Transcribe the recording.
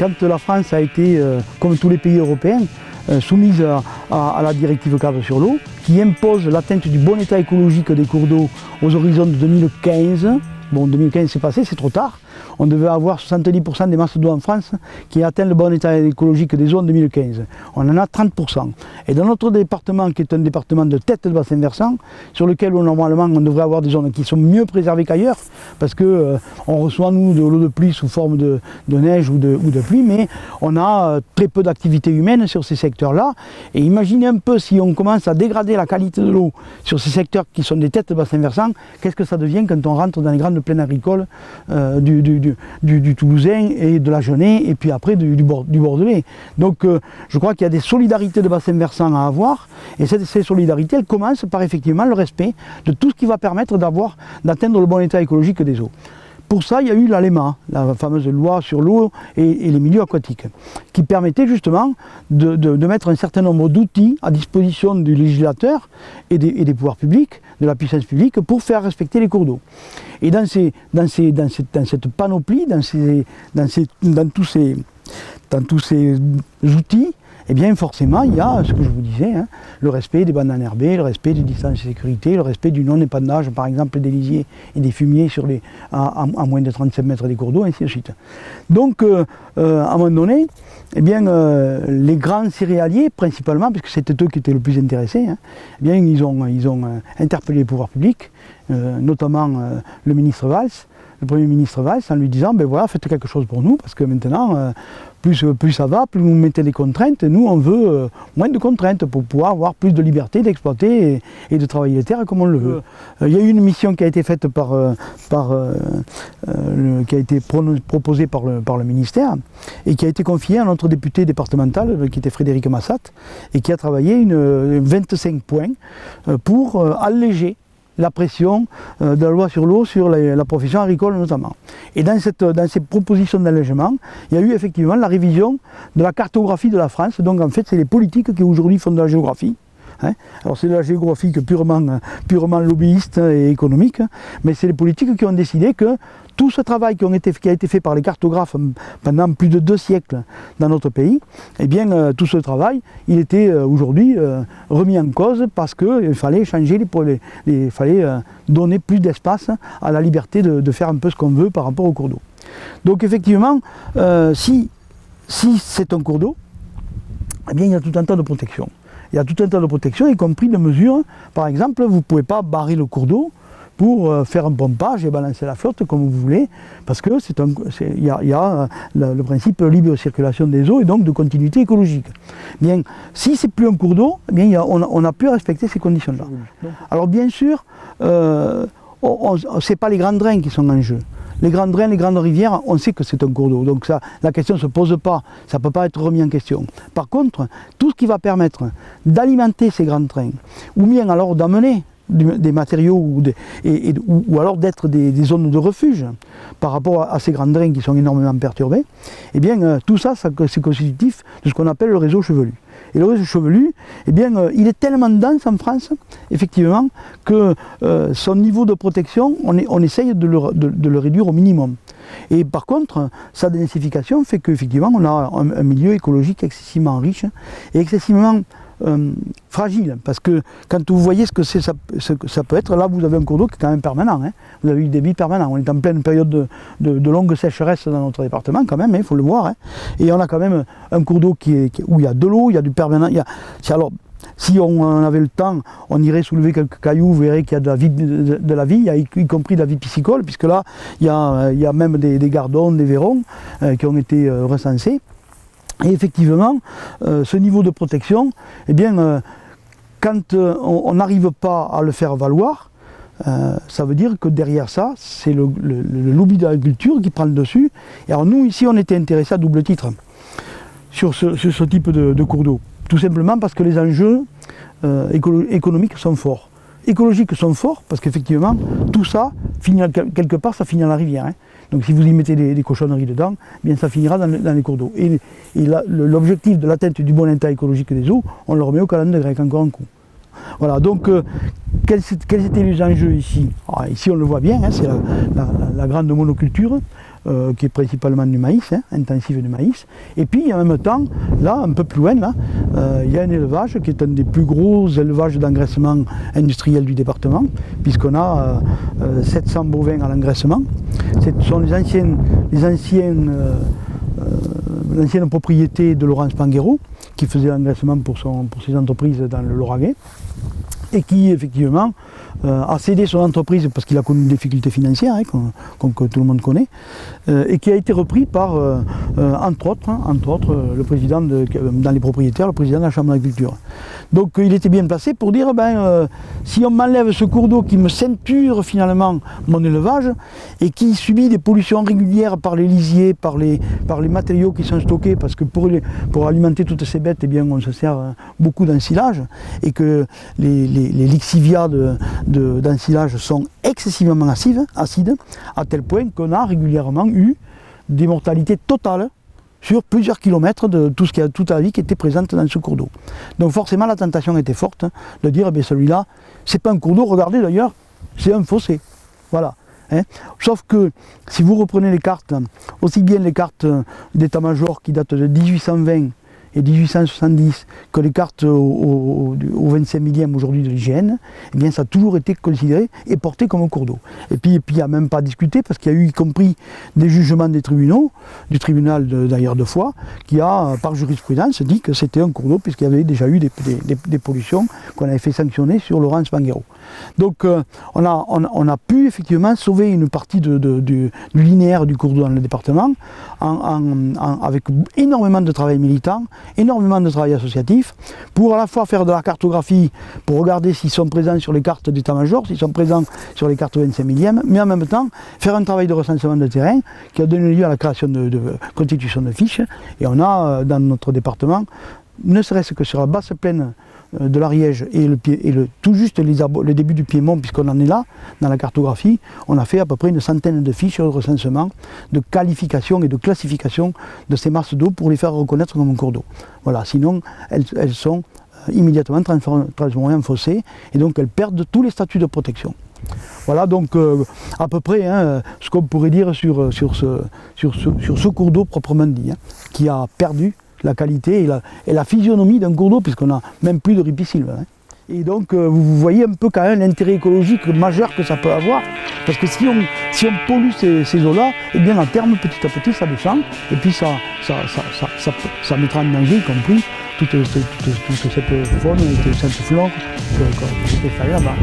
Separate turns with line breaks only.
quand la France a été, comme tous les pays européens, soumise à la directive cadre sur l'eau, qui impose l'atteinte du bon état écologique des cours d'eau aux horizons de 2015. Bon, 2015 c'est passé, c'est trop tard. On devait avoir 70% des masses d'eau en France qui atteignent le bon état écologique des eaux en 2015. On en a 30%. Et dans notre département, qui est un département de tête de bassin versant, sur lequel normalement on devrait avoir des zones qui sont mieux préservées qu'ailleurs, parce que on reçoit nous de l'eau de pluie sous forme de neige ou de pluie, mais on a très peu d'activité humaine sur ces secteurs-là. Et imaginez un peu si on commence à dégrader la qualité de l'eau sur ces secteurs qui sont des têtes de bassin versant, qu'est-ce que ça devient quand on rentre dans les grandes plaines agricoles du Toulousain et de la Genée et puis après du Bordelais. Donc je crois qu'il y a des solidarités de bassin versant à avoir, et ces solidarités elles commencent par effectivement le respect de tout ce qui va permettre d'atteindre le bon état écologique des eaux. Pour ça, il y a eu la LEMA, la fameuse loi sur l'eau et les milieux aquatiques, qui permettait justement de mettre un certain nombre d'outils à disposition du législateur et des pouvoirs publics, de la puissance publique, pour faire respecter les cours d'eau. Et dans cette panoplie, dans tous ces outils, eh bien forcément il y a ce que je vous disais, hein, le respect des bandes enherbées, le respect des distances de sécurité, le respect du non-épandage par exemple des lisiers et des fumiers à moins de 35 mètres des cours d'eau, ainsi de suite. Donc à un moment donné, eh bien, les grands céréaliers principalement, puisque c'était eux qui étaient le plus intéressés, hein, eh bien, ils ont interpellé les pouvoirs publics, notamment le ministre Valls, le Premier ministre Valls, en lui disant ben voilà, faites quelque chose pour nous, parce que maintenant, plus ça va, plus vous mettez des contraintes, nous on veut moins de contraintes pour pouvoir avoir plus de liberté d'exploiter et de travailler les terres comme on le veut. Il y a eu une mission qui a été faite qui a été proposée par le ministère et qui a été confiée à notre député départemental qui était Frédéric Massat et qui a travaillé 25 points pour alléger la pression de la loi sur l'eau sur la profession agricole notamment. Et dans ces propositions d'allègement, il y a eu effectivement la révision de la cartographie de la France. Donc en fait, c'est les politiques qui aujourd'hui font de la géographie. Hein. Alors c'est de la géographie purement lobbyiste et économique, mais c'est les politiques qui ont décidé que tout ce travail qui a été fait par les cartographes pendant plus de 2 siècles dans notre pays, eh bien tout ce travail, il était aujourd'hui remis en cause parce qu'il fallait changer il fallait donner plus d'espace à la liberté de faire un peu ce qu'on veut par rapport au cours d'eau. Donc effectivement, si c'est un cours d'eau, eh bien il y a tout un tas de protections. Il y a tout un tas de protections, y compris de mesures. Par exemple, vous ne pouvez pas barrer le cours d'eau pour faire un pompage et balancer la flotte comme vous voulez, parce que il y a le principe libre circulation des eaux et donc de continuité écologique. Bien, si c'est plus un cours d'eau, eh bien on a pu respecter ces conditions-là. Alors bien sûr, ce n'est pas les grands drains qui sont en jeu. Les grands drains, les grandes rivières, on sait que c'est un cours d'eau, donc ça, la question ne se pose pas, ça ne peut pas être remis en question. Par contre, tout ce qui va permettre d'alimenter ces grands drains, ou bien alors d'amener des matériaux ou alors d'être des zones de refuge par rapport à ces grands drains qui sont énormément perturbés, eh bien tout ça, c'est constitutif de ce qu'on appelle le réseau chevelu. Et le réseau chevelu, eh bien, il est tellement dense en France, effectivement, que son niveau de protection, on essaye de le réduire au minimum. Et par contre, sa densification fait qu'effectivement, on a un milieu écologique excessivement riche et excessivement fragile, parce que quand vous voyez ce que ça peut être, là vous avez un cours d'eau qui est quand même permanent, hein. Vous avez eu des débits permanents, on est en pleine période de longue sécheresse dans notre département quand même, il faut le voir, hein. Et on a quand même un cours d'eau où il y a de l'eau, il y a du permanent, alors si on avait le temps, on irait soulever quelques cailloux, vous verrez qu'il y a de la vie, y compris de la vie piscicole, puisque là il y a même des gardons, des vairons qui ont été recensés. Et effectivement, ce niveau de protection, eh bien, quand on n'arrive pas à le faire valoir, ça veut dire que derrière ça, c'est le lobby de l'agriculture qui prend le dessus. Et alors nous, ici, on était intéressés à double titre sur ce type de cours d'eau. Tout simplement parce que les enjeux économiques sont forts. Écologiques sont forts parce qu'effectivement, tout ça, quelque part, ça finit à la rivière. Hein. Donc si vous y mettez des cochonneries dedans, eh bien ça finira dans les cours d'eau. Et l'objectif de l'atteinte du bon état écologique des eaux, on le remet au calendrier grec encore un coup. Voilà, donc quels étaient les enjeux ici? Alors, ici on le voit bien, hein, c'est la grande monoculture. qui est principalement du maïs, intensif du maïs. Et puis en même temps, là, un peu plus loin, là, il y a un élevage qui est un des plus gros élevages d'engraissement industriel du département, puisqu'on a 700 bovins à l'engraissement. Ce sont l'ancienne propriété de Laurent Spanghero, qui faisait l'engraissement pour ses entreprises dans le Lauragais, et qui effectivement a cédé son entreprise parce qu'il a connu une difficulté financière, comme que tout le monde connaît, et qui a été repris par, entre autres, le président dans les propriétaires, le président de la Chambre d'agriculture. Donc il était bien placé pour dire, si on m'enlève ce cours d'eau qui me ceinture finalement mon élevage, et qui subit des pollutions régulières par les lisiers, par les matériaux qui sont stockés, parce que pour alimenter toutes ces bêtes, eh bien, on se sert beaucoup d'ensilage, et que les lixiviats d'ensilage sont excessivement acides, à tel point qu'on a régulièrement eu des mortalités totales sur plusieurs kilomètres de toute la vie qui était présente dans ce cours d'eau. Donc forcément la tentation était forte de dire, celui-là, c'est pas un cours d'eau, regardez d'ailleurs, c'est un fossé. Voilà. Sauf que si vous reprenez les cartes, aussi bien les cartes d'état-major qui datent de 1820 et 1870 que les cartes au 25 millième aujourd'hui de l'IGN, eh bien ça a toujours été considéré et porté comme un cours d'eau. Et puis il n'y a même pas à discuter parce qu'il y a eu y compris des jugements des tribunaux, du tribunal d'ailleurs de Foix, qui a par jurisprudence dit que c'était un cours d'eau puisqu'il y avait déjà eu des pollutions qu'on avait fait sanctionner sur Laurent Spanghero. Donc on a pu effectivement sauver une partie du linéaire du cours d'eau dans le département avec énormément de travail militant, énormément de travail associatif, pour à la fois faire de la cartographie, pour regarder s'ils sont présents sur les cartes d'état-major, s'ils sont présents sur les cartes 25 millième, mais en même temps faire un travail de recensement de terrain qui a donné lieu à la création de constitution de fiches. Et on a dans notre département, ne serait-ce que sur la basse plaine de l'Ariège et tout juste le début du Piémont, puisqu'on en est là, dans la cartographie, on a fait à peu près une centaine de fiches de recensement, de qualification et de classification de ces masses d'eau pour les faire reconnaître comme un cours d'eau. Voilà, sinon elles sont immédiatement transformées en fossés et donc elles perdent tous les statuts de protection. Voilà donc à peu près ce qu'on pourrait dire sur ce cours d'eau proprement dit, qui a perdu la qualité et la physionomie d'un cours d'eau, puisqu'on n'a même plus de ripisylve. Et donc vous voyez un peu quand même l'intérêt écologique majeur que ça peut avoir, parce que si on pollue ces eaux-là, eh bien à terme, petit à petit, ça descend, et puis ça mettra en danger, y compris toute cette faune et toute cette flore que j'étais là-bas.